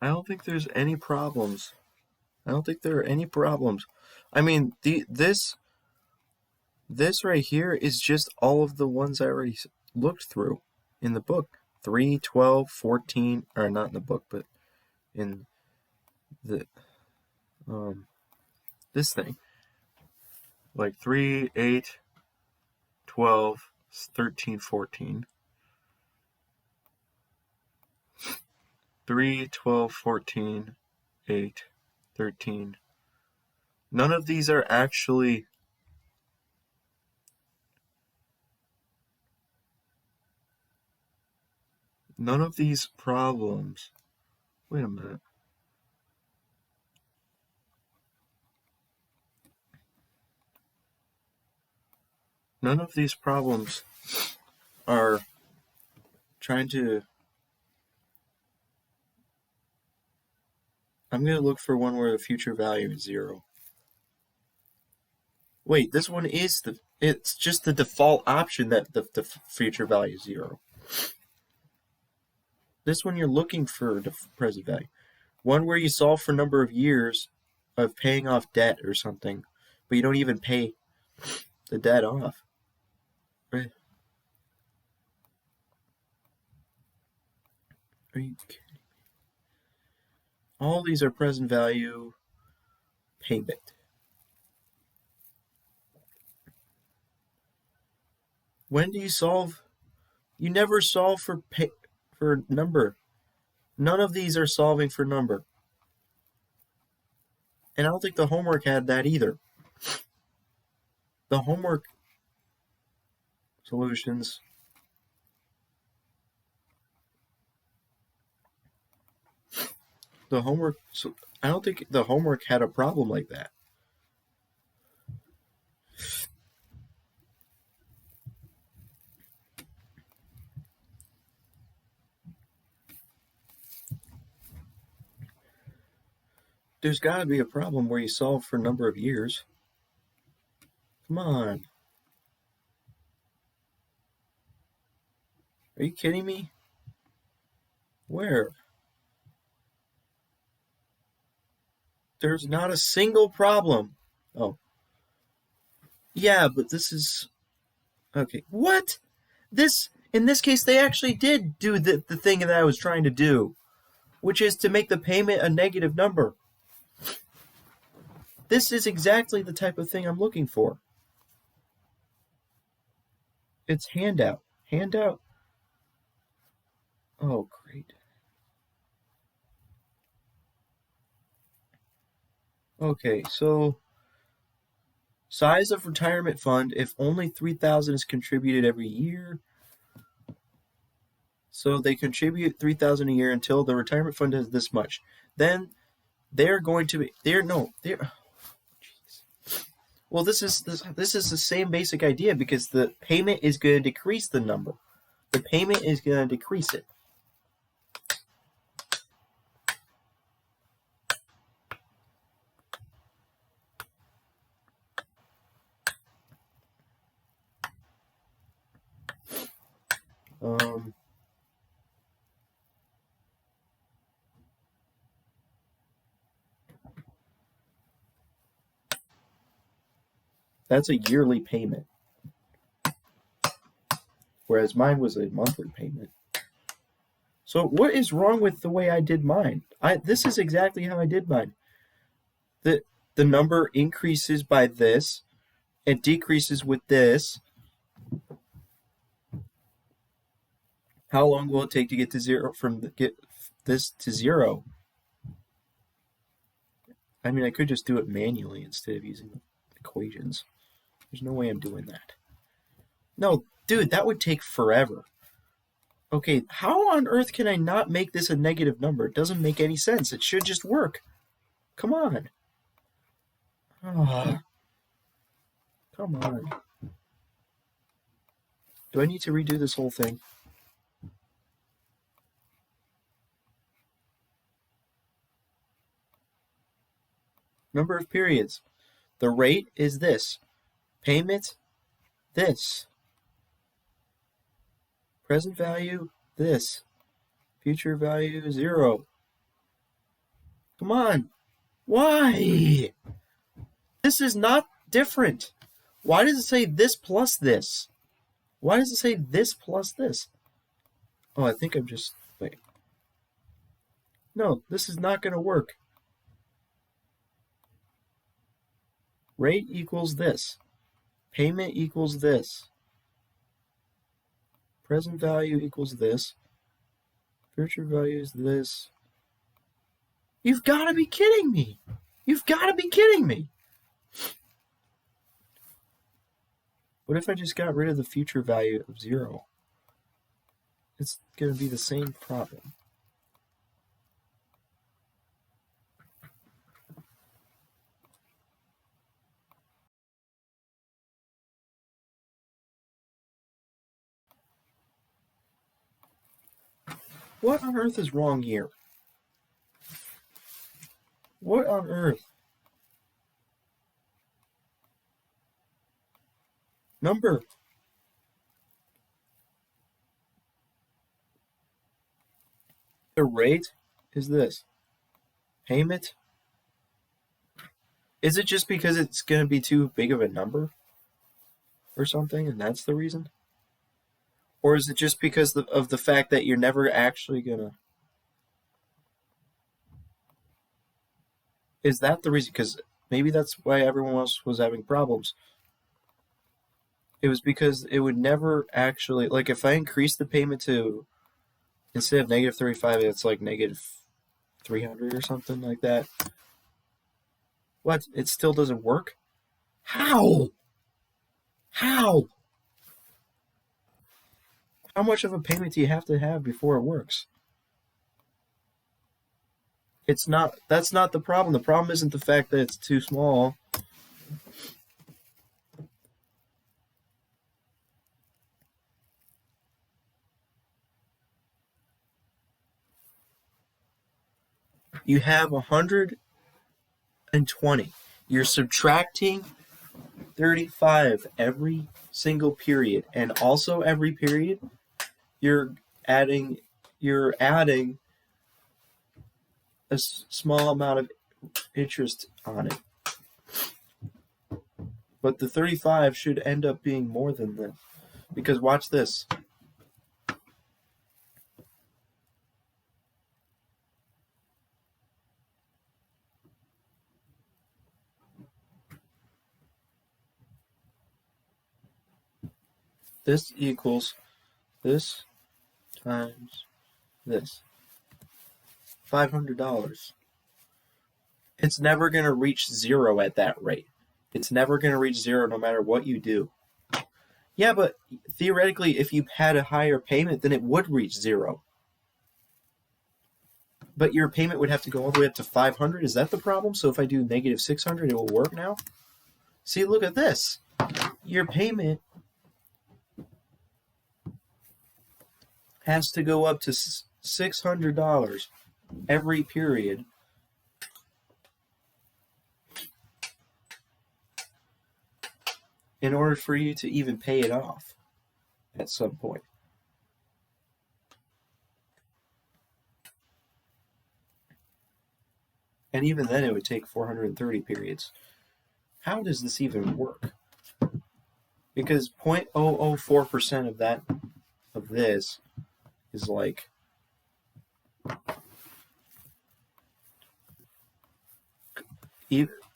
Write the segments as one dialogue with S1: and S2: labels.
S1: I don't think there's any problems. I don't think there are any problems. I mean, this right here is just all of the ones I already looked through in the book. 3, 12, 14, or not in the book, but in the this thing. Like 3, 8, 12, 13, 14. 3, 12, 14, 8, 13. None of these are actually. None of these problems. Wait a minute. None of these problems are trying to. I'm going to look for one where the future value is 0. Wait, this one is it's just the default option that the future value is 0. This one you're looking for the present value. One where you solve for number of years of paying off debt or something, but you don't even pay the debt off. Right? Are you kidding? All these are present value payment. When do you solve? You never solve for number. None of these are solving for number. And I don't think the homework had that either. The homework solutions. I don't think the homework had a problem like that. There's got to be a problem where you solve for number of years. Come on. Are you kidding me? Where? There's not a single problem. Oh. Yeah, but this is... Okay. What? In this case, they actually did do the thing that I was trying to do, which is to make the payment a negative number. This is exactly the type of thing I'm looking for. It's handout. Handout. Oh, great. Okay, so size of retirement fund if only 3,000 is contributed every year. So they contribute 3,000 a year until the retirement fund has this much. Then they're going to be well, this is the same basic idea because the payment is going to decrease the number. The payment is going to decrease it. That's a yearly payment, whereas mine was a monthly payment. So what is wrong with the way I did mine? This is exactly how I did mine. The number increases by this, it decreases with this. How long will it take to get to zero get this to 0? I mean, I could just do it manually instead of using equations. There's no way I'm doing that. No, dude, that would take forever. Okay, how on earth can I not make this a negative number? It doesn't make any sense. It should just work. Come on. Oh, come on. Do I need to redo this whole thing? Number of periods. The rate is this. Payment, this. Present value, this. Future value, 0. Come on. Why? This is not different. Why does it say this plus this? Why does it say this plus this? Oh, I think I'm just... Wait. No, this is not going to work. Rate equals this. Payment equals this. Present value equals this. Future value is this. You've got to be kidding me. You've got to be kidding me. What if I just got rid of the future value of 0? It's going to be the same problem. What on earth is wrong here? What on earth? Number. The rate is this. Payment. Is it just because it's going to be too big of a number or something, and that's the reason? Or is it just because of the fact that you're never actually going to... Is that the reason? Because maybe that's why everyone else was having problems. It was because it would never actually... Like, if I increase the payment to... Instead of negative 35, it's like negative 300 or something like that. What? It still doesn't work? How? How? How much of a payment do you have to have before it works? It's not. That's not the problem. The problem isn't the fact that it's too small. You have 120. You're subtracting 35 every single period, and also every period you're adding a small amount of interest on it. But the 35 should end up being more than this. Because watch this. This equals this times this. $500. It's never going to reach 0 at that rate. It's never going to reach 0 no matter what you do. Yeah, but theoretically, if you had a higher payment, then it would reach 0. But your payment would have to go all the way up to 500. Is that the problem? So if I do negative 600, it will work now? See, look at this. Your payment has to go up to $600 every period in order for you to even pay it off at some point. And even then, it would take 430 periods. How does this even work? Because 0.004% of this is like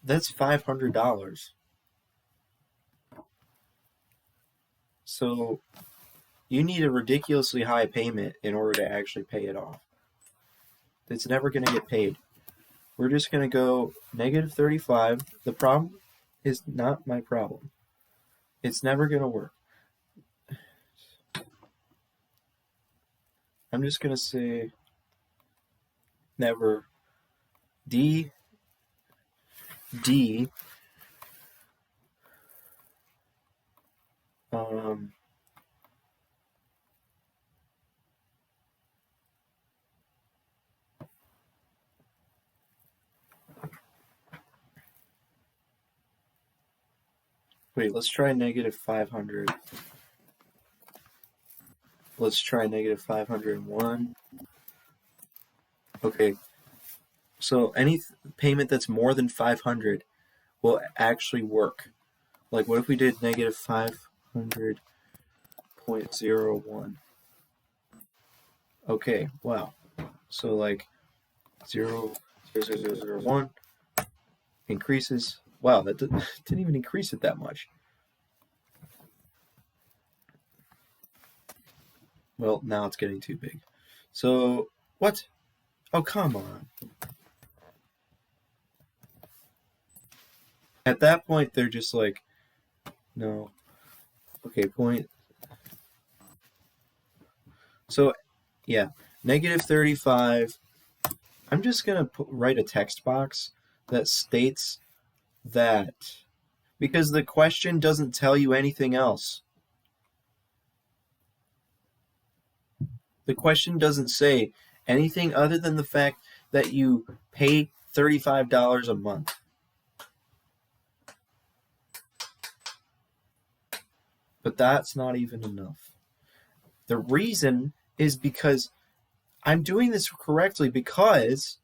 S1: that's $500. So you need a ridiculously high payment in order to actually pay it off. It's never going to get paid. We're just going to go negative 35. The problem is not my problem. It's never going to work. I'm just going to say never. D wait, let's try negative 500. Let's try negative 501. Okay, So any payment that's more than 500 will actually work. Like, what if we did negative 500.01? Okay, wow. So like 0.0001 increases. Wow, that didn't even increase it that much. Well, now it's getting too big. So, what? Oh, come on. At that point, they're just like, no. Okay, point. So, yeah, negative 35. I'm just going to write a text box that states that, because the question doesn't tell you anything else. The question doesn't say anything other than the fact that you pay $35 a month. But that's not even enough. The reason is because I'm doing this correctly because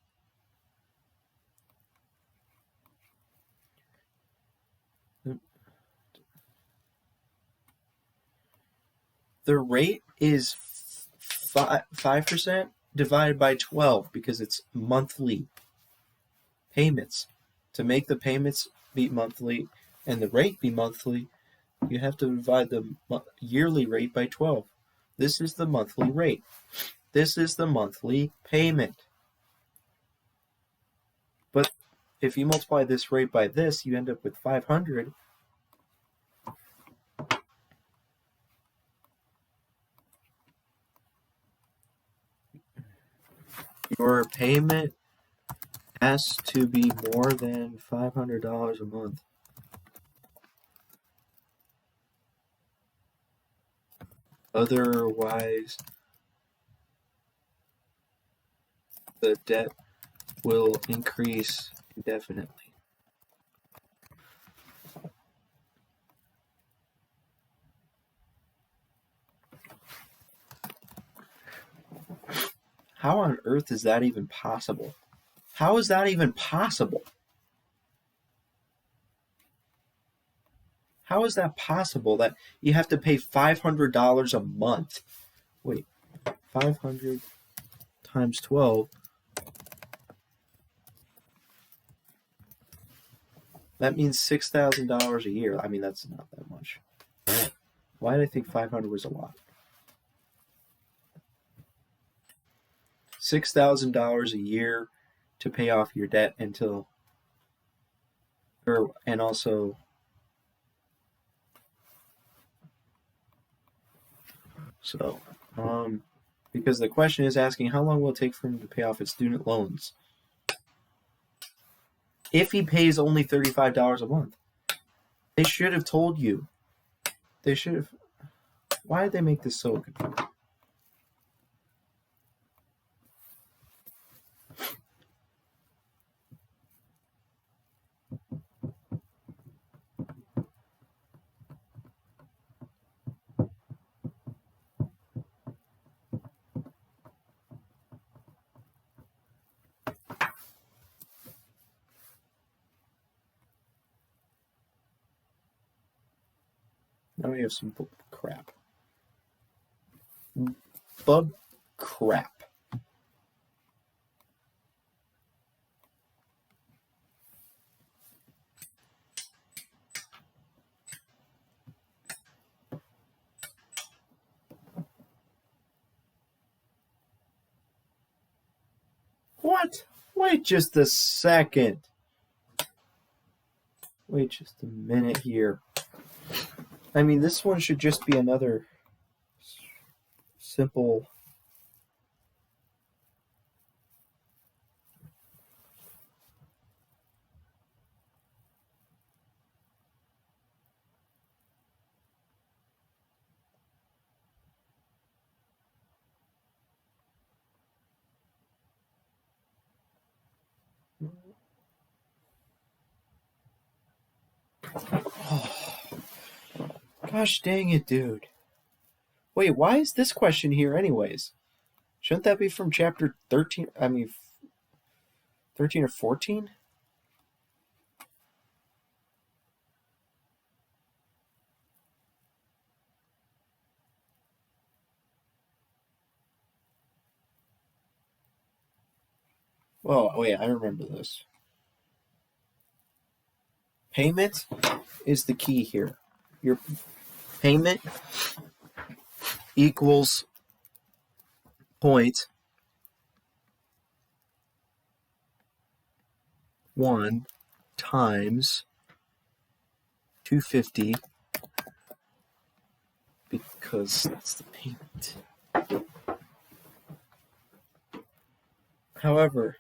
S1: the rate is 5% divided by 12 because it's monthly payments. To make the payments be monthly and the rate be monthly, you have to divide the yearly rate by 12. This is the monthly rate. This is the monthly payment. But if you multiply this rate by this, you end up with 500. Your payment has to be more than $500 a month. Otherwise, the debt will increase indefinitely. How on earth is that even possible? How is that even possible? How is that possible that you have to pay $500 a month? Wait, 500 times 12. That means $6,000 a year. I mean, that's not that much. Why did I think 500 was a lot? $6,000 a year to pay off your debt until, and also, so, because the question is asking how long will it take for him to pay off his student loans if he pays only $35 a month. They should have told you. They should have. Why did they make this so confusing? Now we have some crap. Bug crap. What? Wait just a second. Wait just a minute here. I mean, this one should just be another simple. Oh, gosh dang it, dude. Wait, why is this question here anyways? Shouldn't that be from chapter 13? I mean, 13 or 14? Well, wait, I remember this. Payment is the key here. Your payment equals point 1 times 250 because that's the payment. However,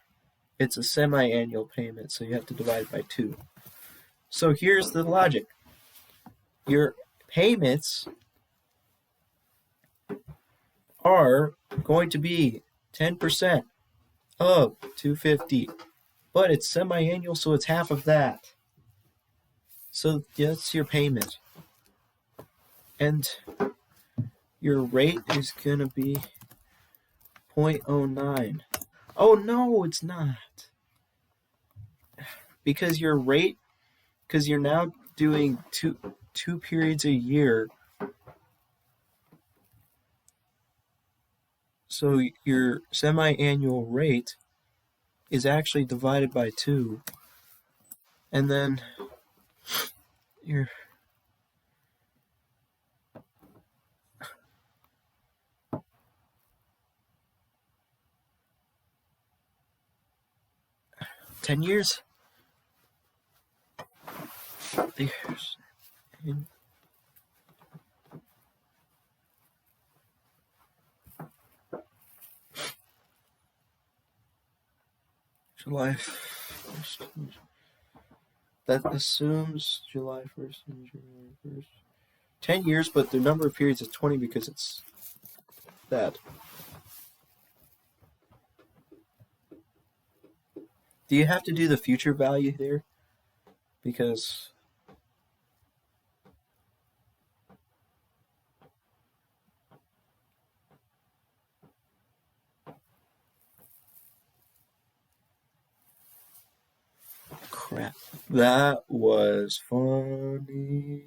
S1: it's a semi-annual payment, so you have to divide it by 2. So here's the logic. Your payments are going to be 10% of 250, but it's semi-annual, so it's half of that. So that's your payment. And your rate is going to be 0.09. Oh, no, it's not. Because your rate, because you're now doing two periods a year, so your semi-annual rate is actually divided by 2, and then your $10 years. There's July 1st. That assumes July 1st and January 1st. 10 years, but the number of periods is 20 because it's that. Do you have to do the future value there? Because crap. That was funny.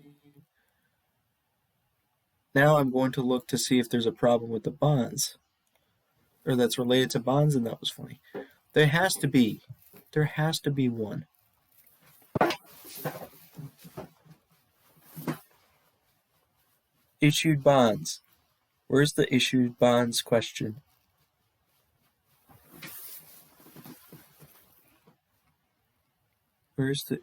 S1: Now I'm going to look to see if there's a problem with the bonds. Or that's related to bonds, and that was funny. There has to be. There has to be one. Issued bonds. Where's the issued bonds question? Where's it?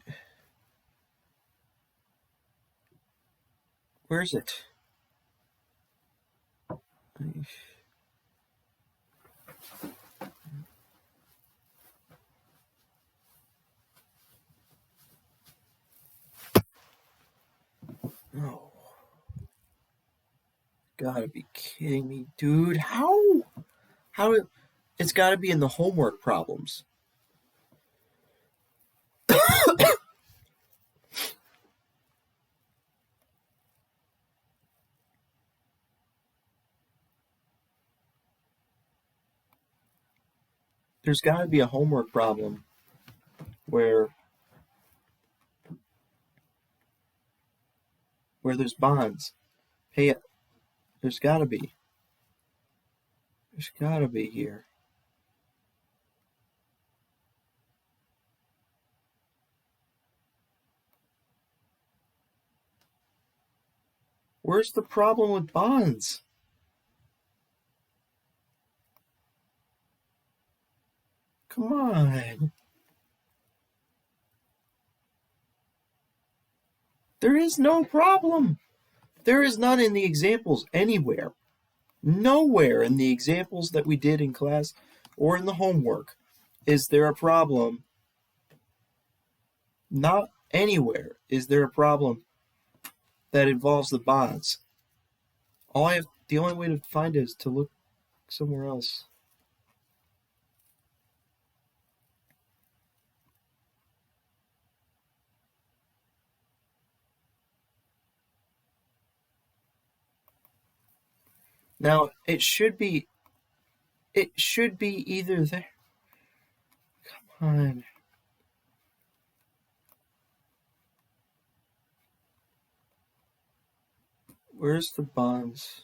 S1: Oh. Gotta be kidding me, dude. How? It's gotta be in the homework problems. There's gotta be a homework problem where there's bonds. Hey, there's gotta be. There's gotta be here. Where's the problem with bonds? Come on. There is no problem. There is none in the examples anywhere. Nowhere in the examples that we did in class or in the homework is there a problem. Not anywhere is there a problem that involves the bonds. The only way to find it is to look somewhere else. Now it should be either there. Come on. Where's the bonds?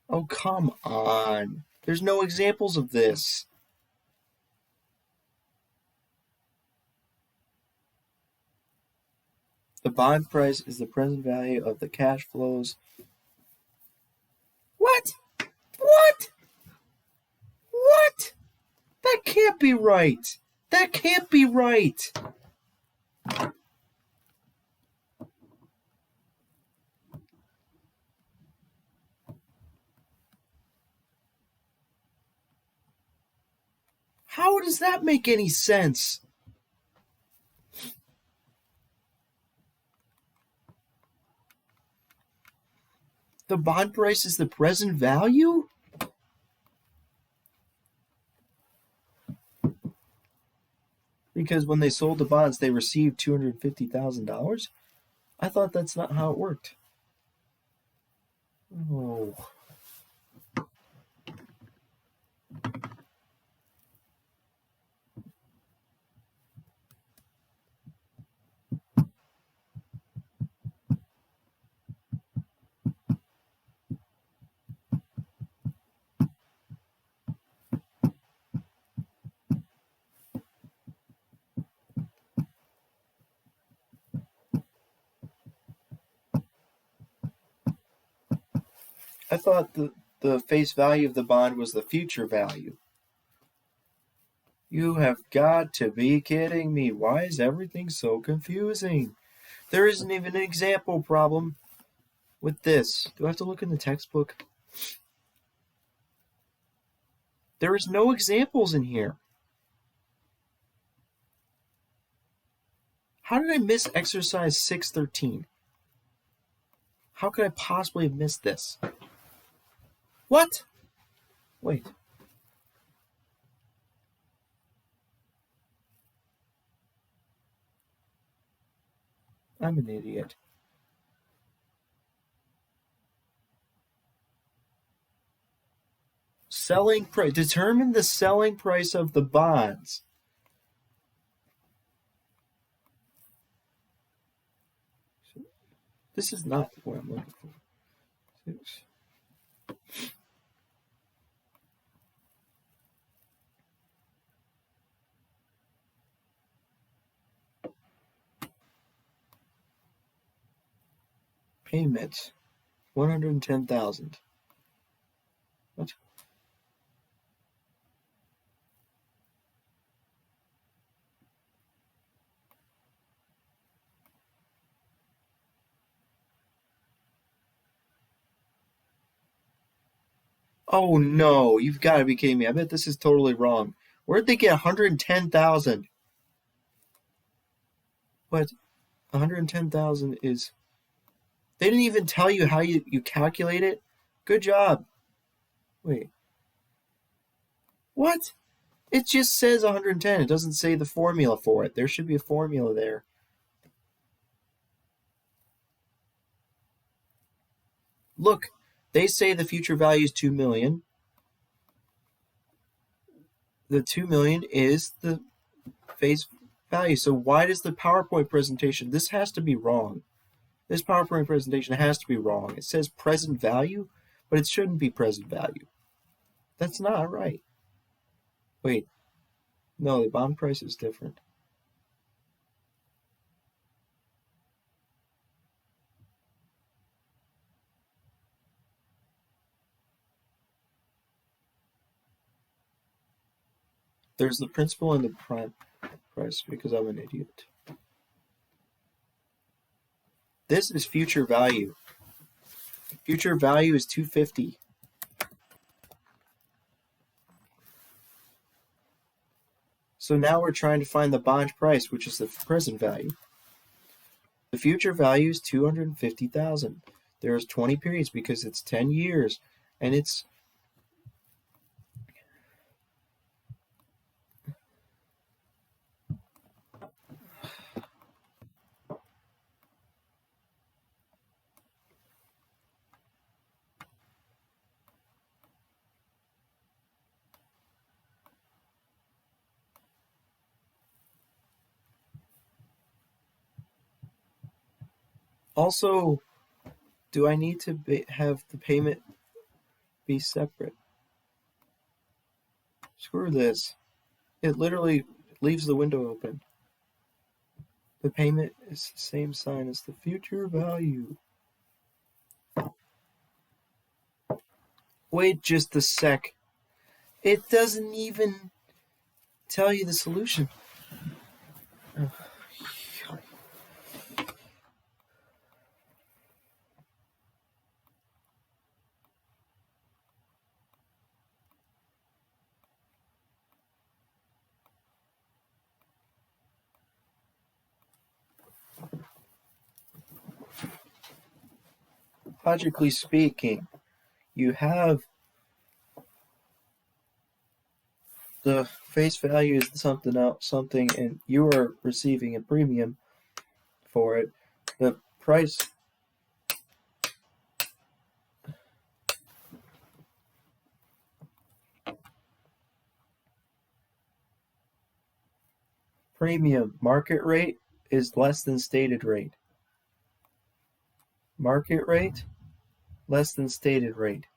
S1: Oh, come on. There's no examples of this. The bond price is the present value of the cash flows. What? What? What? That can't be right. That can't be right. How does that make any sense? The bond price is the present value? Because when they sold the bonds, they received $250,000? I thought that's not how it worked. Oh. I thought the face value of the bond was the future value. You have got to be kidding me. Why is everything so confusing? There isn't even an example problem with this. Do I have to look in the textbook? There is no examples in here. How did I miss exercise 613? How could I possibly have missed this? What? Wait. I'm an idiot. Selling price. Determine the selling price of the bonds. This is not what I'm looking for. 6. Payment. 110,000. What? Oh no, you've got to be kidding me. I bet this is totally wrong. Where'd they get 110,000? What? 110,000 is. They didn't even tell you how you calculate it? Good job. Wait. What? It just says 110. It doesn't say the formula for it. There should be a formula there. Look, they say the future value is 2 million. The 2 million is the face value. So why does the PowerPoint presentation, this has to be wrong. This PowerPoint presentation has to be wrong. It says present value, but it shouldn't be present value. That's not right. Wait. No, the bond price is different. There's the principal and the prime price because I'm an idiot. This is future value. Future value is 250. So now we're trying to find the bond price, which is the present value. The future value is 250,000. There's 20 periods because it's 10 years, and it's Also, do I need to have the payment be separate? Screw this. It literally leaves the window open. The payment is the same sign as the future value. Wait just a sec. It doesn't even tell you the solution. Logically speaking, you have the face value is something, and you are receiving a premium for it. The price premium market rate is less than stated rate. Market rate less than stated rate.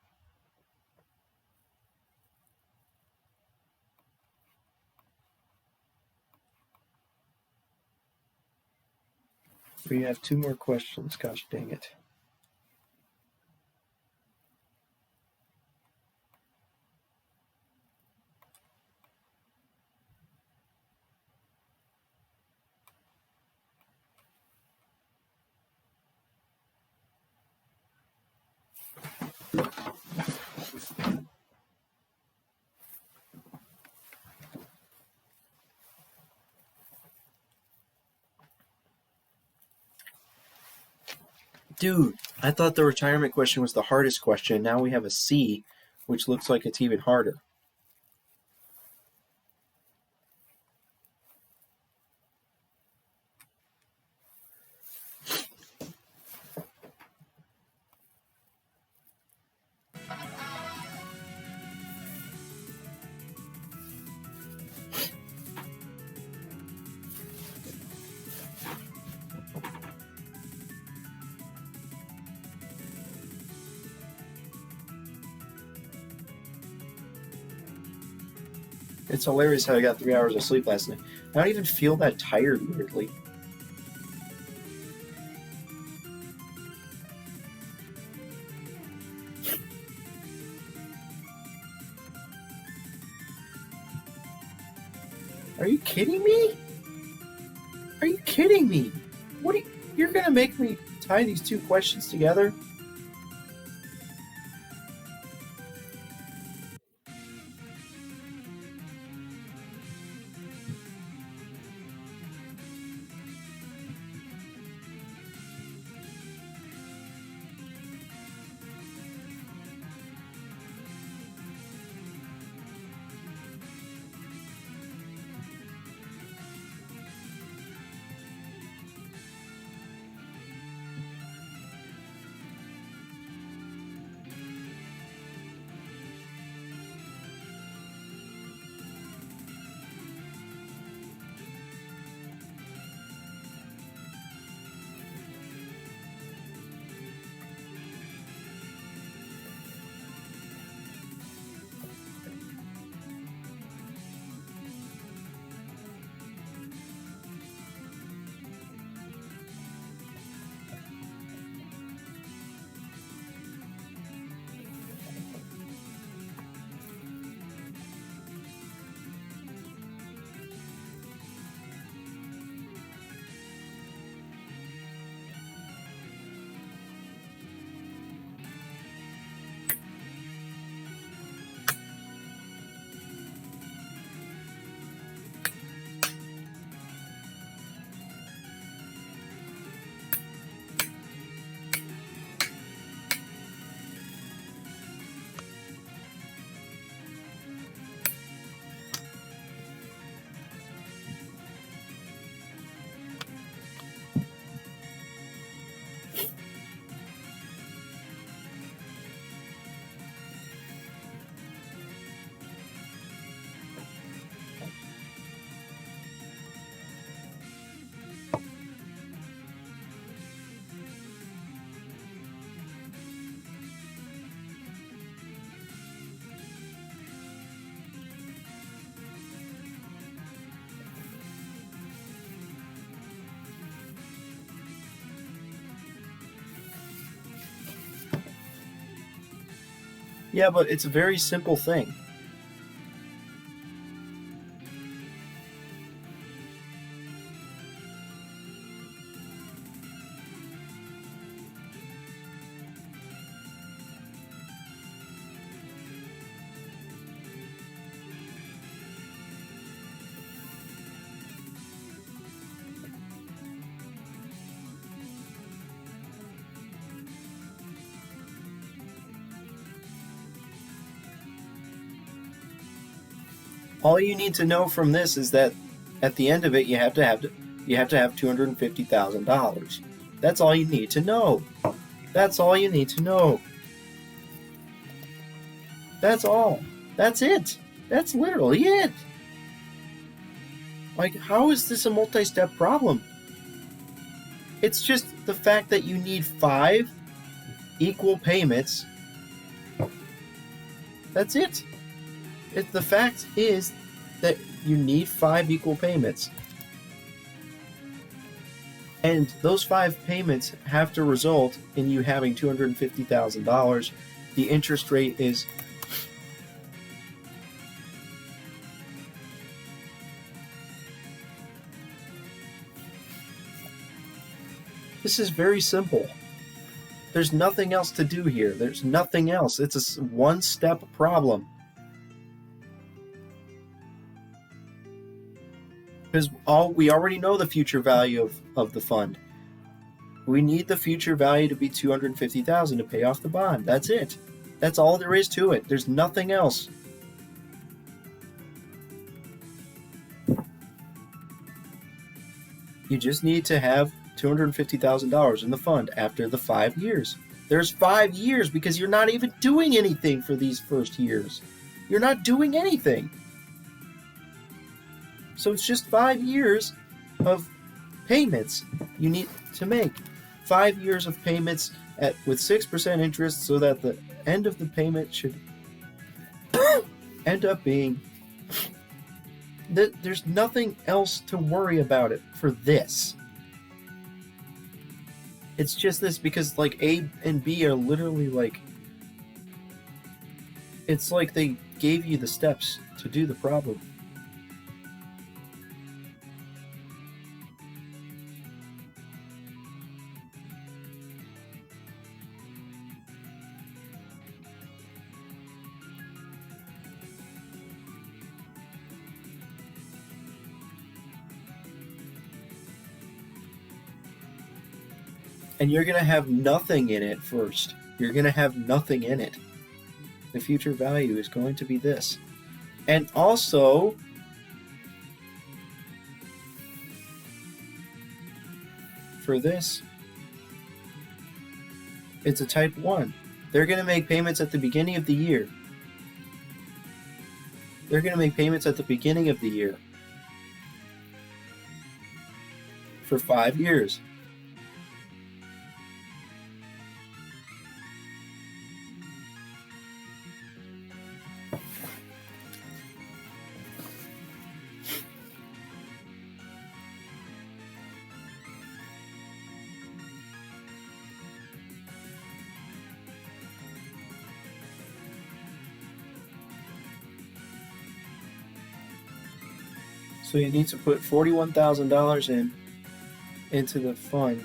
S1: We have 2 more questions. Gosh dang it. Dude, I thought the retirement question was the hardest question. Now we have a C, which looks like it's even harder. It's hilarious how I got 3 hours of sleep last night. I don't even feel that tired, weirdly. Are you kidding me? Are you kidding me? You're gonna make me tie these 2 questions together? Yeah, but it's a very simple thing. All you need to know from this is that at the end of it, you have to have $250,000. That's all you need to know. That's all you need to know. That's all. That's it. That's literally it. Like, how is this a multi-step problem? It's just the fact that you need 5 equal payments. That's it. The fact is that you need 5 equal payments. And those 5 payments have to result in you having $250,000. The interest rate is This is very simple. There's nothing else to do here. There's nothing else. It's a one-step problem. Because we already know the future value of the fund. We need the future value to be $250,000 to pay off the bond. That's it. That's all there is to it. There's nothing else. You just need to have $250,000 in the fund after the 5 years. There's 5 years because you're not even doing anything for these first years. You're not doing anything. So it's just 5 years of payments you need to make. 5 years of payments with 6% interest, so that the end of the payment should end up being that there's nothing else to worry about it for this. It's just this because like A and B are literally like, it's like they gave you the steps to do the problem. And you're going to have nothing in it first. You're going to have nothing in it. The future value is going to be this. And also, for this, it's a type 1. They're going to make payments at the beginning of the year. They're going to make payments at the beginning of the year. For 5 years. So you need to put $41,000 into the fund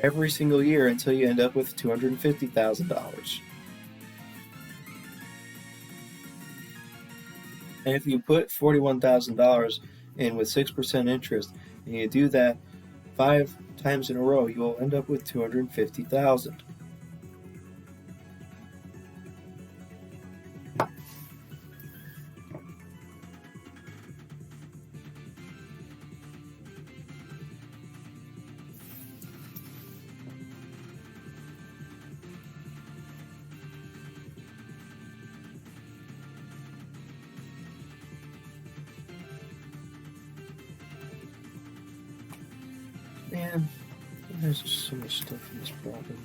S1: every single year until you end up with $250,000. And if you put $41,000 in with 6% interest, and you do that 5 times in a row, you'll end up with $250,000. Man, there's just so much stuff in this problem.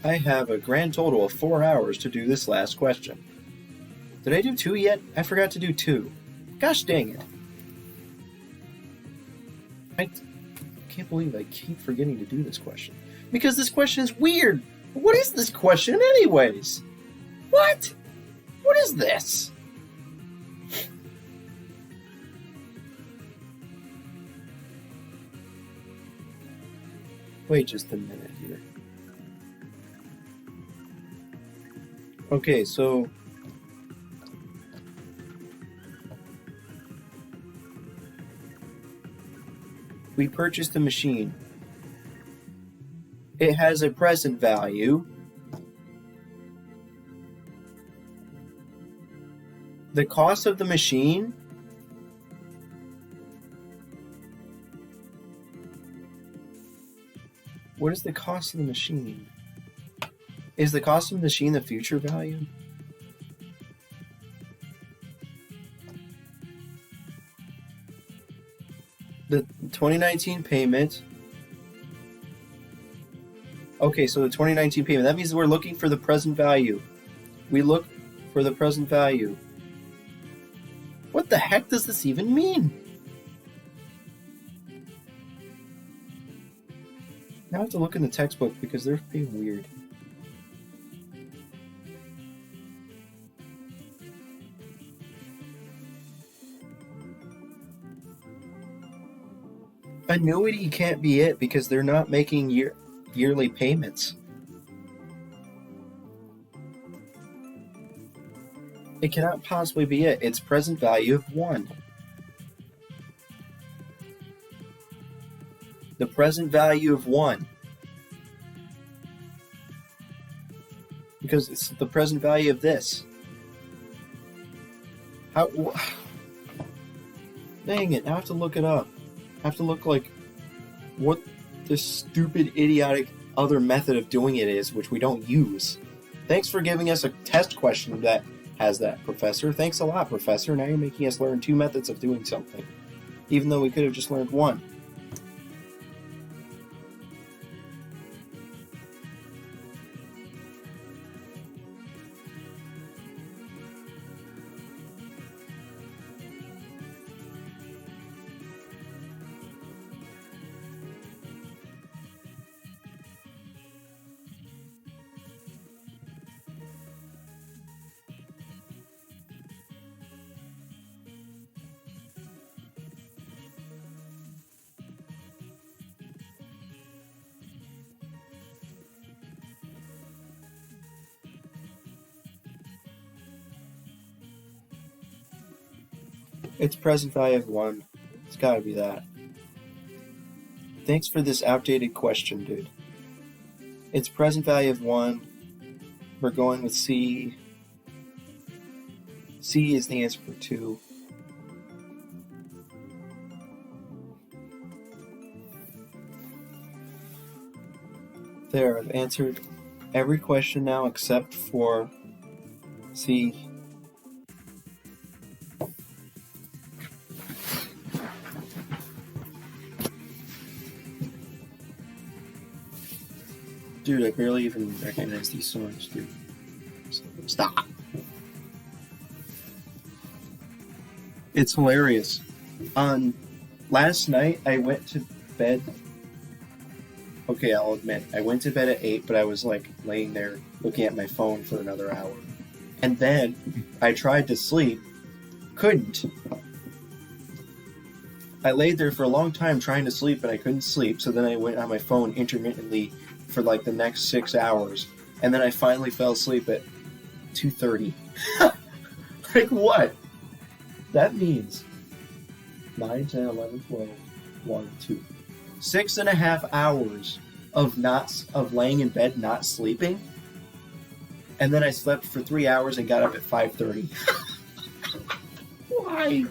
S1: I have a grand total of 4 hours to do this last question. Did I do 2 yet? I forgot to do 2. Gosh dang it. I can't believe I keep forgetting to do this question. Because this question is weird. What is this question anyways? What? What is this? Wait just a minute here. Okay, so we purchased a machine. It has a present value. The cost of the machine What is the cost of the machine? Is the cost of the machine the future value? The 2019 payment. Okay, so the 2019 payment. That means we're looking for the present value. We look for the present value. What the heck does this even mean? Now I have to look in the textbook because they're being weird. Annuity can't be it because they're not making yearly payments. It cannot possibly be it. It's present value of 1. The present value of 1. Because it's the present value of this. How? Dang it, now I have to look it up. I have to look like what this stupid, idiotic other method of doing it is, which we don't use. Thanks for giving us a test question that has that, Professor. Thanks a lot, Professor. Now you're making us learn 2 methods of doing something, even though we could have just learned 1. It's present value of 1. It's gotta be that. Thanks for this outdated question, dude. It's present value of 1. We're going with C. C is the answer for 2. There, I've answered every question now except for C. Dude, I barely even recognize these songs, dude. Stop! It's hilarious. On last night, I went to bed. Okay, I'll admit, I went to bed at 8, but I was like laying there looking at my phone for another hour. And then I tried to sleep, couldn't. I laid there for a long time trying to sleep, but I couldn't sleep, so then I went on my phone intermittently for like the next 6 hours, and then I finally fell asleep at 2:30. Like what? That means 9, 10, 11, 12, 1, 2. 6.5 hours of laying in bed not sleeping, and then I slept for 3 hours and got up at 5:30. Why?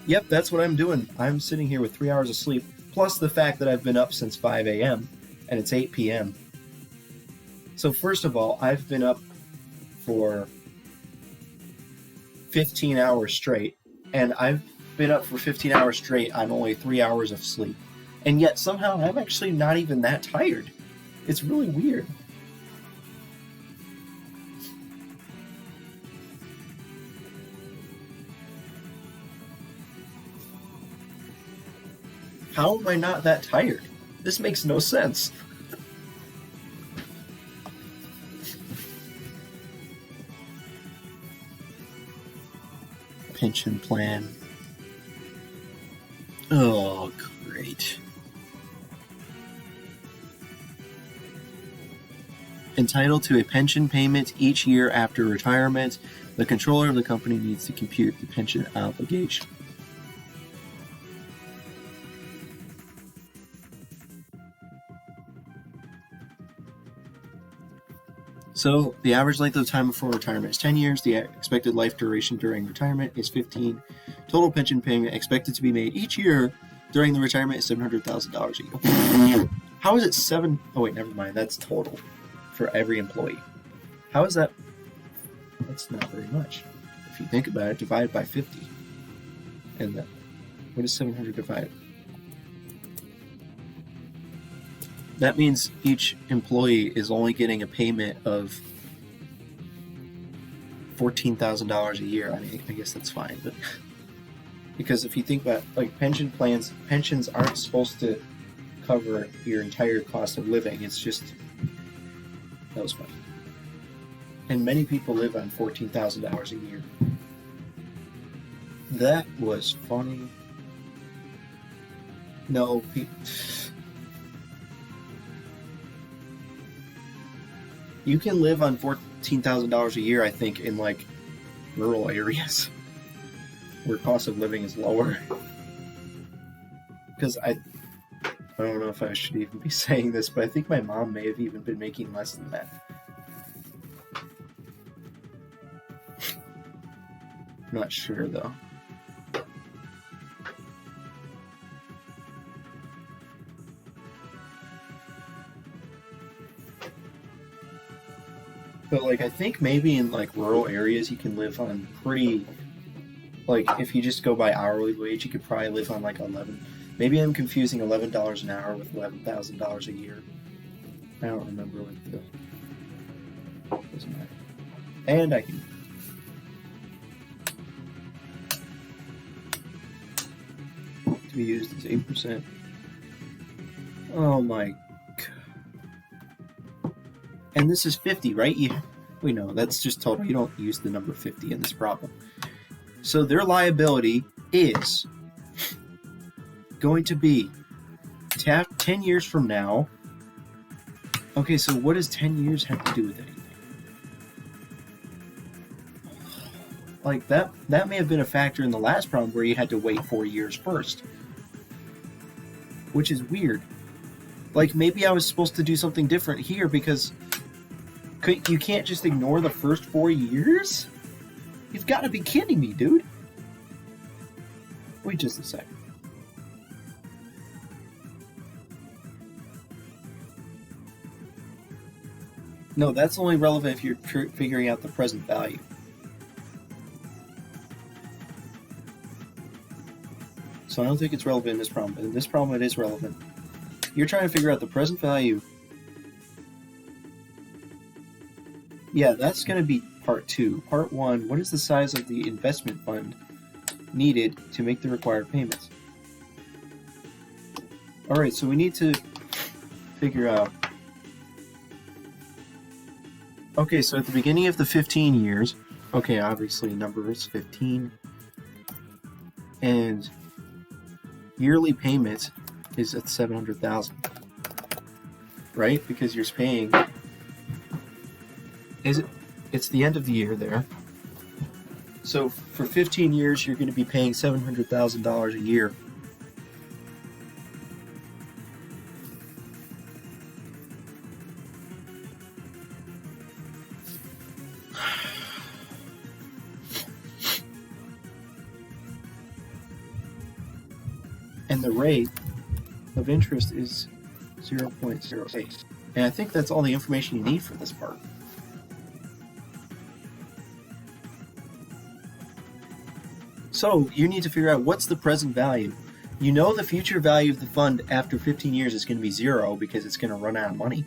S1: Yep, that's what I'm doing. I'm sitting here with 3 hours of sleep, plus the fact that I've been up since 5 a.m. and it's 8 p.m. So first of all, I've been up for 15 hours straight, and I've been up for 15 hours straight on only 3 hours of sleep. And yet somehow I'm actually not even that tired. It's really weird. How am I not that tired? This makes no sense. Pension plan. Oh, great. Entitled to a pension payment each year after retirement, the controller of the company needs to compute the pension obligation. So, the average length of time before retirement is 10 years. The expected life duration during retirement is 15. Total pension payment expected to be made each year during the retirement is $700,000 a year. How is it seven? Oh, wait, never mind. That's total for every employee. How is that? That's not very much. If you think about it, divide by 50. And then, what is 700 divided? That means each employee is only getting a payment of $14,000 a year. I mean, I guess that's fine, but because if you think about like pension plans, pensions aren't supposed to cover your entire cost of living. It's just that was funny. And many people live on $14,000 a year. That was funny. No, you can live on $14,000 a year, I think, in like rural areas where cost of living is lower. Because I don't know if I should even be saying this, but I think my mom may have even been making less than that. I'm not sure though. But like I think maybe in like rural areas you can live on pretty, like if you just go by hourly wage you could probably live on like 11. Maybe I'm confusing $11 an hour with $11,000 a year. I don't remember what the doesn't matter. And I can to be used as 8%. Oh my. And this is 50, right? We know that's just total. You don't use the number 50 in this problem. So their liability is going to be 10 years from now. Okay, so what does 10 years have to do with anything? Like that may have been a factor in the last problem where you had to wait 4 years first. Which is weird. Like maybe I was supposed to do something different here because you can't just ignore the first 4 years? You've got to be kidding me, dude. Wait just a second. No, that's only relevant if you're figuring out the present value. So I don't think it's relevant in this problem, but in this problem it is relevant. You're trying to figure out the present value. Yeah, that's going to be part 2. Part 1, what is the size of the investment fund needed to make the required payments? Alright, so we need to figure out. Okay, so at the beginning of the 15 years, okay, obviously number is 15, and yearly payment is at $700,000, right? Because you're paying. It's the end of the year there. So for 15 years, you're going to be paying $700,000 a year. And the rate of interest is 0.08. And I think that's all the information you need for this part. So you need to figure out what's the present value. You know the future value of the fund after 15 years is going to be 0 because it's going to run out of money.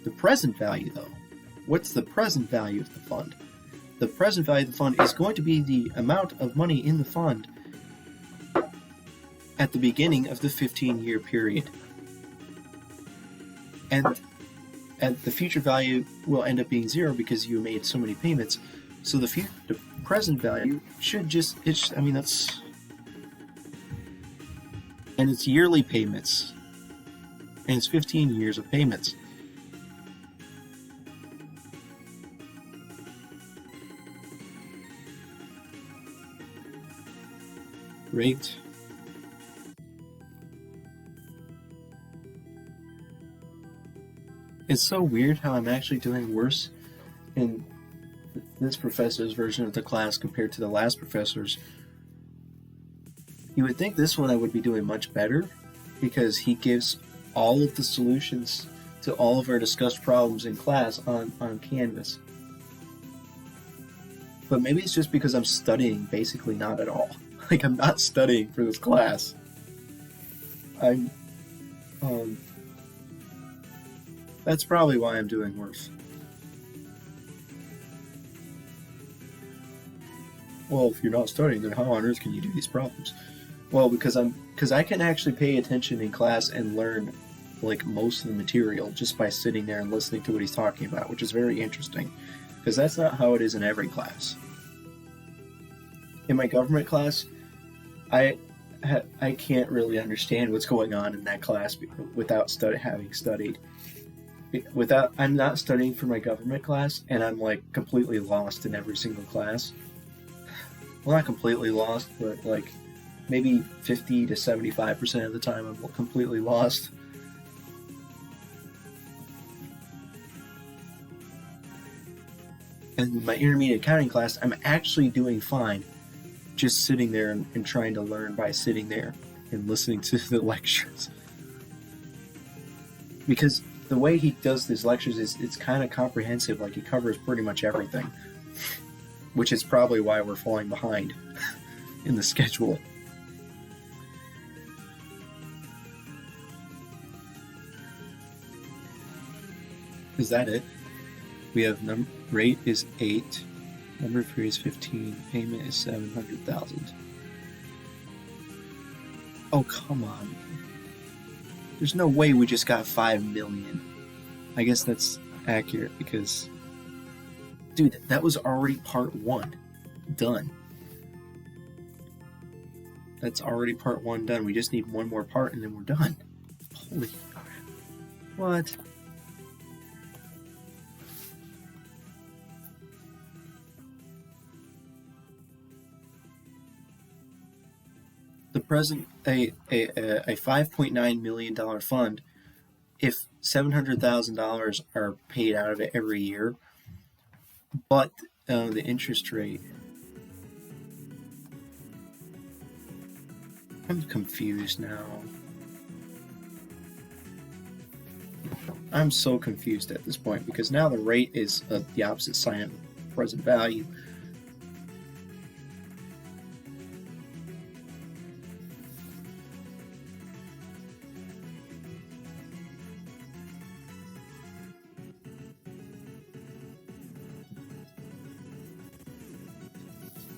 S1: The present value, though, what's the present value of the fund? The present value of the fund is going to be the amount of money in the fund at the beginning of the 15-year period. And the future value will end up being zero because you made so many payments. So the present value should just, that's, and it's yearly payments. And it's 15 years of payments. Rate. It's so weird how I'm actually doing worse in this professor's version of the class compared to the last professor's. You would think this one I would be doing much better because he gives all of the solutions to all of our discussed problems in class on Canvas. But maybe it's just because I'm studying basically not at all. Like, I'm not studying for this class. That's probably why I'm doing worse. Well, if you're not studying, then how on earth can you do these problems? Well, because I can actually pay attention in class and learn like most of the material just by sitting there and listening to what he's talking about, which is very interesting, because that's not how it is in every class. In my government class, I can't really understand what's going on in that class without having studied. I'm not studying for my government class, and I'm like completely lost in every single class. Well, not completely lost, but like maybe 50 to 75% of the time I'm completely lost. And my intermediate accounting class, I'm actually doing fine, just sitting there and trying to learn by sitting there and listening to the lectures. Because the way he does these lectures is it's kind of comprehensive, like he covers pretty much everything, which is probably why we're falling behind in the schedule. Is that it? We have rate is 8, number of periods 15, payment is 700,000. Oh, come on. There's no way we just got 5 million. I guess that's accurate because, dude, that was already part 1 done. That's already part 1 done. We just need one more part and then we're done. Holy crap. What? The present, a $5.9 million fund, if $700,000 are paid out of it every year, but the interest rate, I'm confused now. I'm so confused at this point because now the rate is the opposite sign of present value.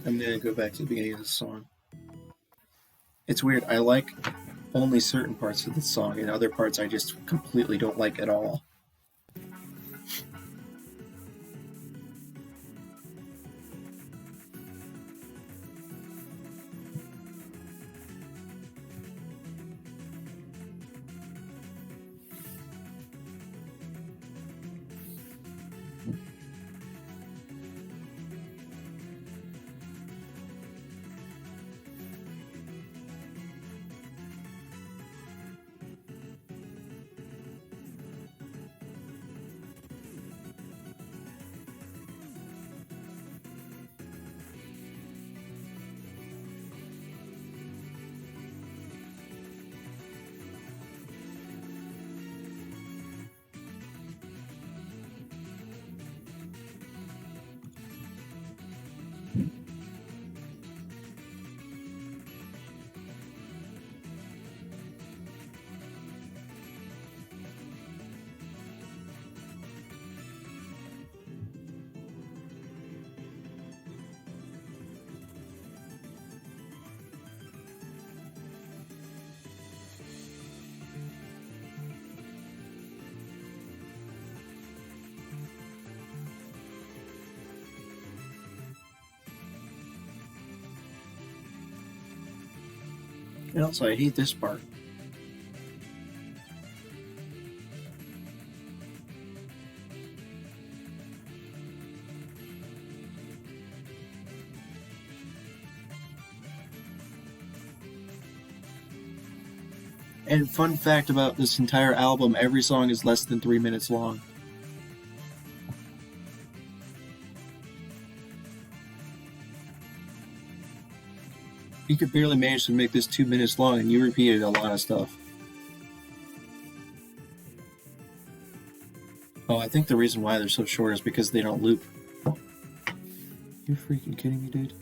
S1: I'm gonna go back to the beginning of the song. It's weird, I like only certain parts of the song, and other parts I just completely don't like at all. And also, I hate this part. And fun fact about this entire album, every song is less than 3 minutes long. You could barely manage to make this 2 minutes long, and you repeated a lot of stuff. Oh, I think the reason why they're so short is because they don't loop. You're freaking kidding me, dude?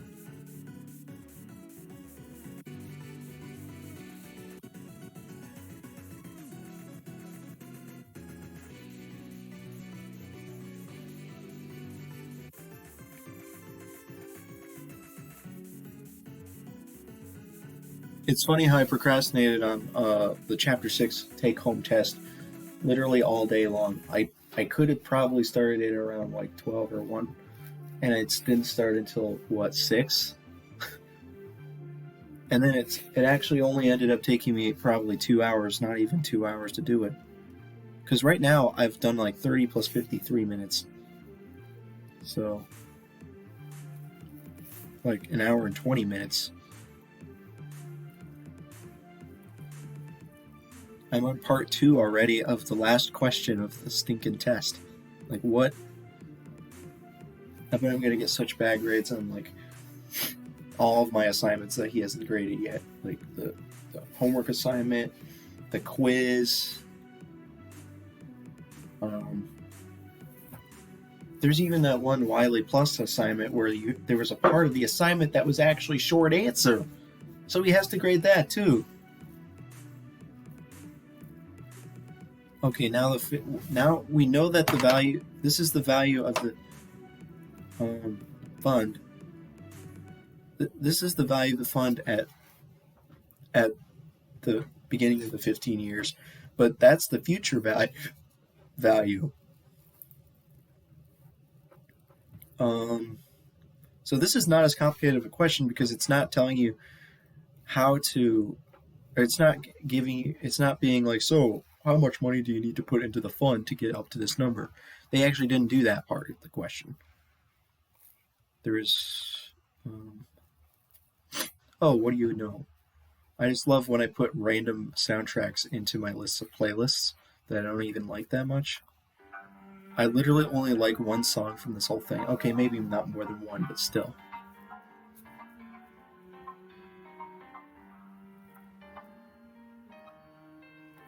S1: It's funny how I procrastinated on the Chapter 6 take-home test literally all day long. I could have probably started it around like 12 or 1, and it didn't start until, what, 6? And then it actually only ended up taking me probably 2 hours, not even 2 hours to do it. Because right now, I've done like 30 plus 53 minutes. So, like an hour and 20 minutes. I'm on part 2 already of the last question of the stinking test. Like, what? I bet I'm gonna get such bad grades on, like, all of my assignments that he hasn't graded yet. Like, the homework assignment, the quiz. There's even that one Wiley Plus assignment where there was a part of the assignment that was actually short answer. So he has to grade that, too. Okay, now we know that the value. This is the value of the fund. This is the value of the fund at the beginning of the 15 years, but that's the future value. So this is not as complicated of a question because it's not telling you how to. Or it's not being like, so how much money do you need to put into the fund to get up to this number? They actually didn't do that part of the question. There is, oh, what do you know? I just love when I put random soundtracks into my lists of playlists that I don't even like that much. I literally only like one song from this whole thing. Okay, maybe not more than one, but still.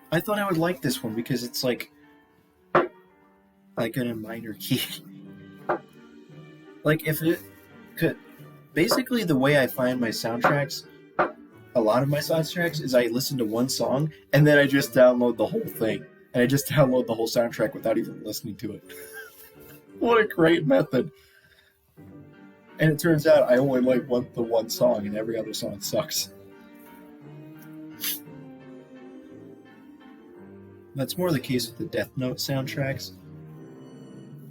S1: I thought I would like this one because it's like in a minor key. Like if it could, basically the way I find my soundtracks, a lot of my soundtracks is I listen to one song and then I just download the whole thing. And I just download the whole soundtrack without even listening to it. What a great method. And it turns out I only like the one song and every other song sucks. That's more the case with the Death Note soundtracks.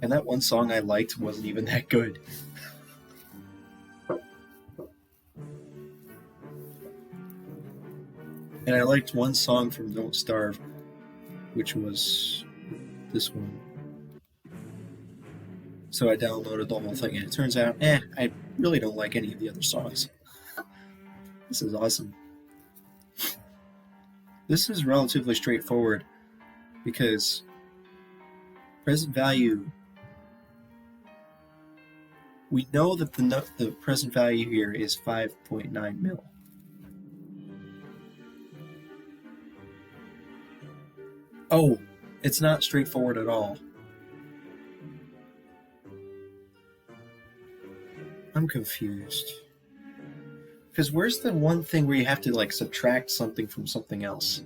S1: And that one song I liked wasn't even that good. And I liked one song from Don't Starve, which was this one. So I downloaded the whole thing, and it turns out, I really don't like any of the other songs. This is awesome. This is relatively straightforward, because present value, we know that the present value here is 5.9 mil. Oh, it's not straightforward at all. I'm confused. Because where's the one thing where you have to like subtract something from something else?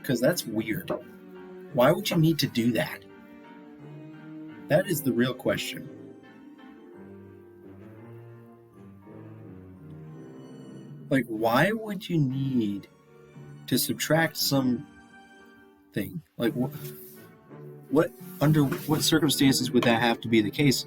S1: Because that's weird. Why would you need to do that? That is the real question. Like, why would you need to subtract something? Like, under what circumstances would that have to be the case?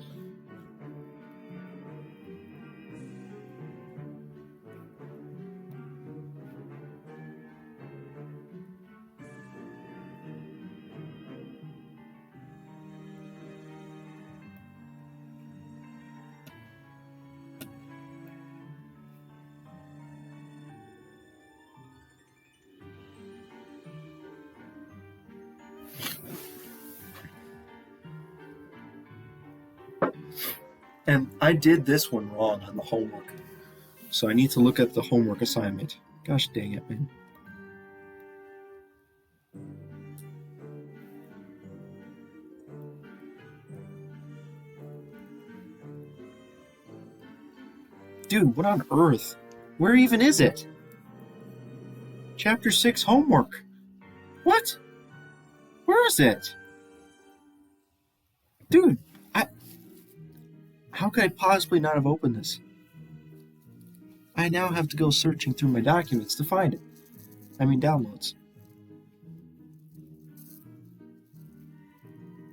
S1: And I did this one wrong on the homework. So I need to look at the homework assignment. Gosh dang it, man. Dude, what on earth? Where even is it? Chapter 6 homework. What? Where is it? Dude, how could I possibly not have opened this? I now have to go searching through my documents to find it. I mean, downloads.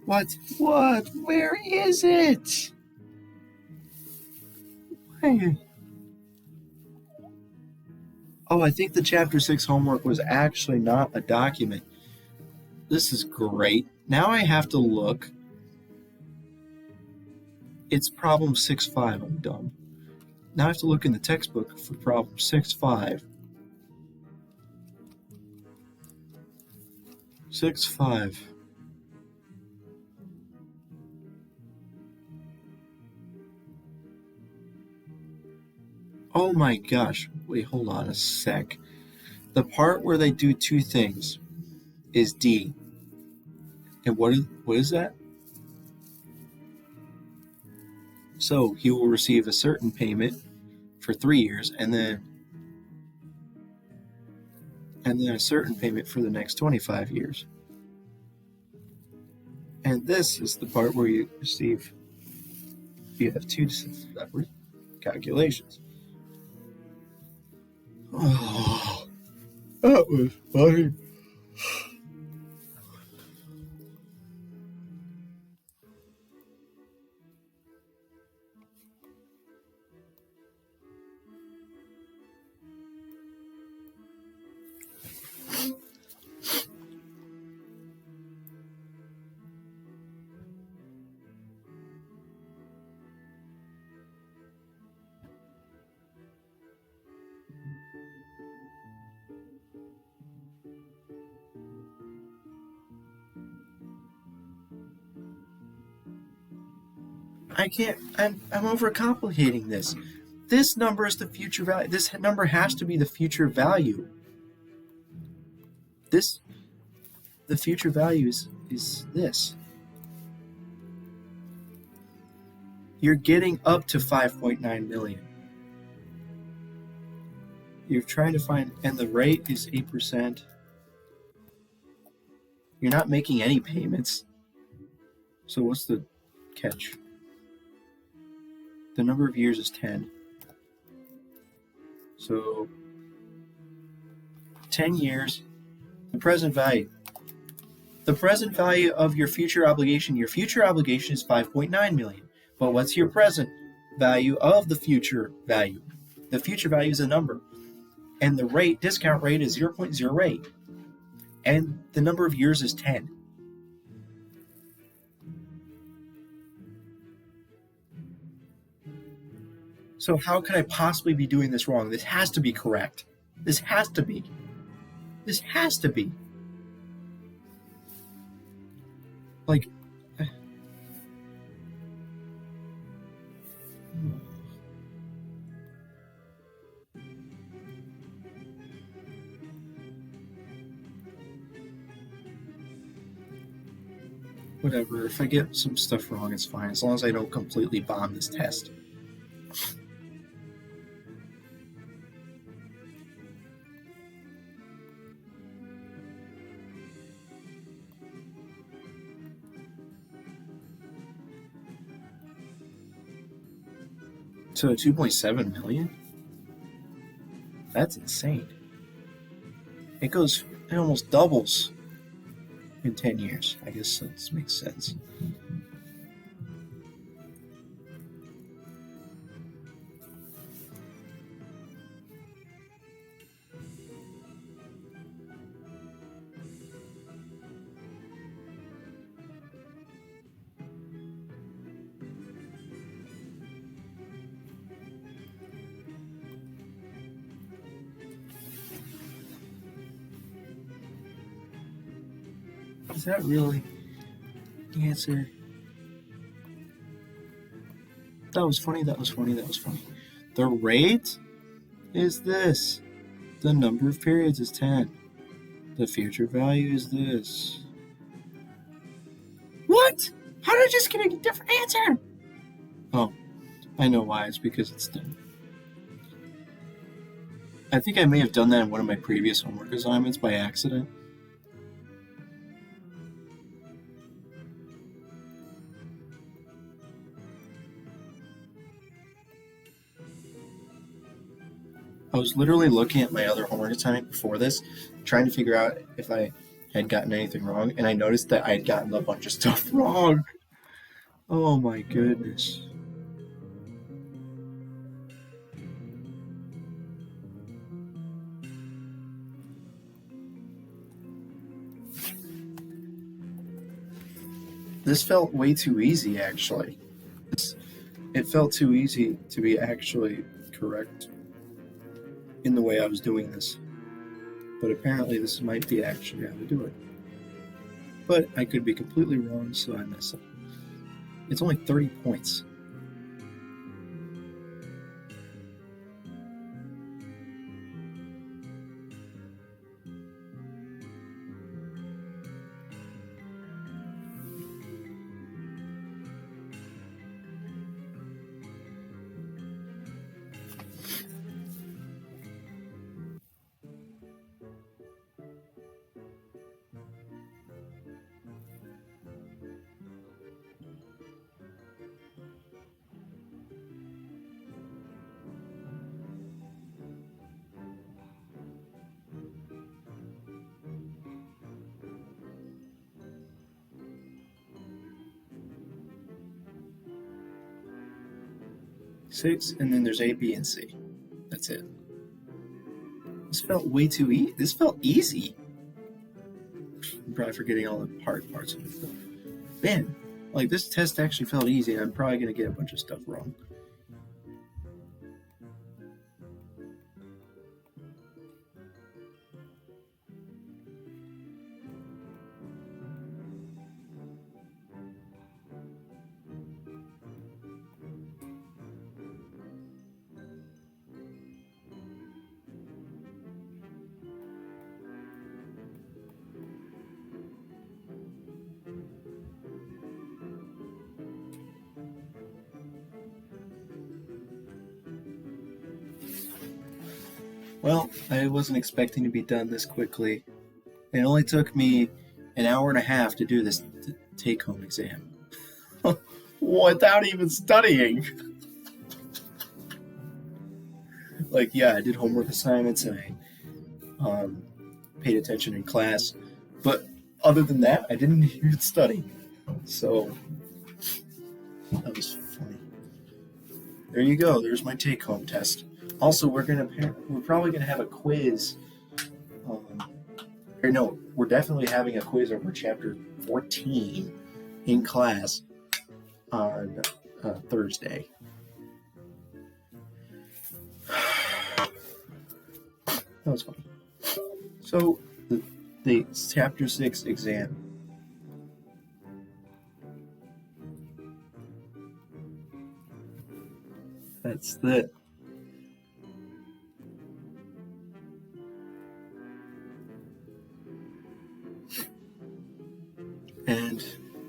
S1: What? What? Where is it? Why? Oh, I think the Chapter 6 homework was actually not a document. This is great. Now I have to look. It's problem 6.5. I'm dumb. Now I have to look in the textbook for problem 6.5. 6.5. Oh my gosh. Wait, hold on a sec. The part where they do two things is D. And what is that? So he will receive a certain payment for 3 years and then a certain payment for the next 25 years. And this is the part where you have two separate calculations. Oh, that was funny. I can't. I'm overcomplicating this. This number is the future value. This number has to be the future value. The future value is this. You're getting up to 5.9 million. You're trying to find, and the rate is 8%. You're not making any payments. So what's the catch? The number of years is 10. So 10 years, the present value. The present value of your future obligation is 5.9 million. But what's your present value of the future value? The future value is a number. And the discount rate is 0.08. And the number of years is 10. So how could I possibly be doing this wrong? This has to be correct. This has to be. This has to be. Like, whatever. If I get some stuff wrong, it's fine. As long as I don't completely bomb this test. So 2.7 million? That's insane. It almost doubles in 10 years. I guess that makes sense. Is that really the answer? That was funny, that was funny, that was funny. The rate is this. The number of periods is 10. The future value is this. What? How did I just get a different answer? Oh, I know why. It's because it's 10. I think I may have done that in one of my previous homework assignments by accident. I was literally looking at my other homework assignment before this, trying to figure out if I had gotten anything wrong, and I noticed that I had gotten a bunch of stuff wrong. Oh my goodness. This felt way too easy, actually. It felt too easy to be actually correct in the way I was doing this. But apparently this might be actually how to do it. But I could be completely wrong, so I mess up. It's only 30 points. Six, and then there's A, B, and C. That's it. This felt way too easy. This felt easy. I'm probably forgetting all the hard parts of it. Man, like this test actually felt easy. I'm probably going to get a bunch of stuff wrong. Well, I wasn't expecting to be done this quickly. It only took me an hour and a half to do this take-home exam. Without even studying. Like, yeah, I did homework assignments and I paid attention in class. But other than that, I didn't even study. So, that was funny. There you go. There's my take-home test. Also, we're probably gonna have a quiz. We're definitely having a quiz over chapter 14 in class on Thursday. That was funny. So, the chapter 6 exam. That's the. And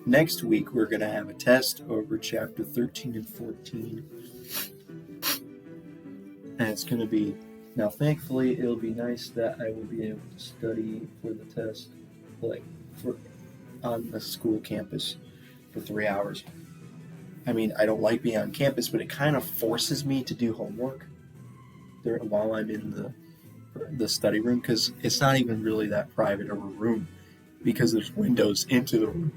S1: next week, we're going to have a test over chapter 13 and 14. And it's going to be, now thankfully, it'll be nice that I will be able to study for the test, on the school campus for 3 hours. I mean, I don't like being on campus, but it kind of forces me to do homework while I'm in the study room, because it's not even really that private of a room, because there's windows into the room.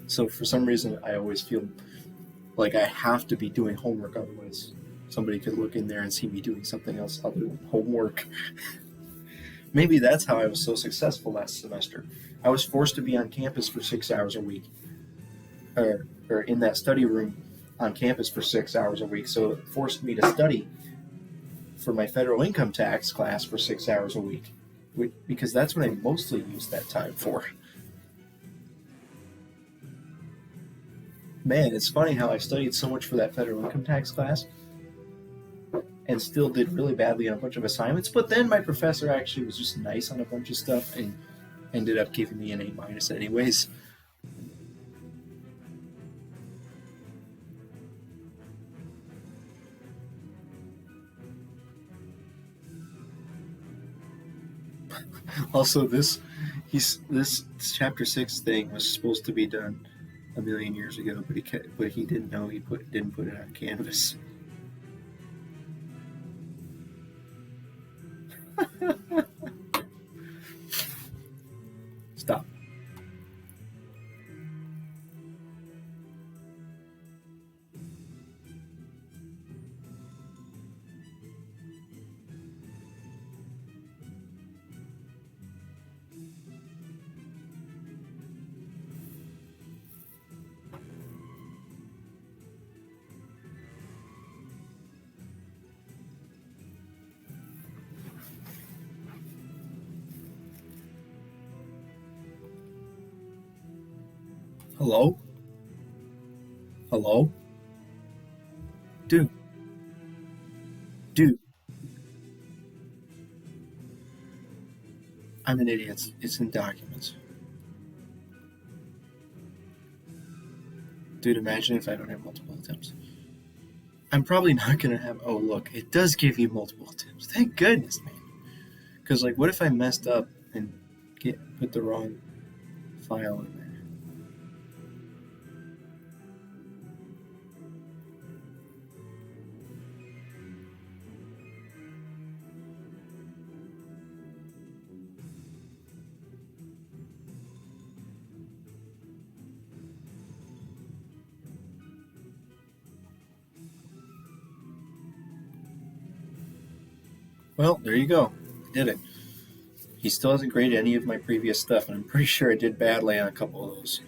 S1: So for some reason, I always feel like I have to be doing homework, otherwise somebody could look in there and see me doing something else other than homework. Maybe that's how I was so successful last semester. I was forced to be on campus for 6 hours a week, or in that study room on campus for 6 hours a week. So it forced me to study for my federal income tax class for 6 hours a week, because that's what I mostly use that time for. Man, it's funny how I studied so much for that federal income tax class and still did really badly on a bunch of assignments. But then my professor actually was just nice on a bunch of stuff and ended up giving me an A minus anyways. Also, this chapter 6 thing was supposed to be done a million years ago, but he didn't know didn't put it on Canvas. Stop. Hello? Hello? Dude, dude, I'm an idiot. It's in documents. Dude, imagine if I don't have multiple attempts. I'm probably not gonna have. Oh, look, it does give you multiple attempts. Thank goodness, man. Because, like, what if I messed up and put the wrong file in there? Well, there you go. I did it. He still hasn't graded any of my previous stuff, and I'm pretty sure I did badly on a couple of those.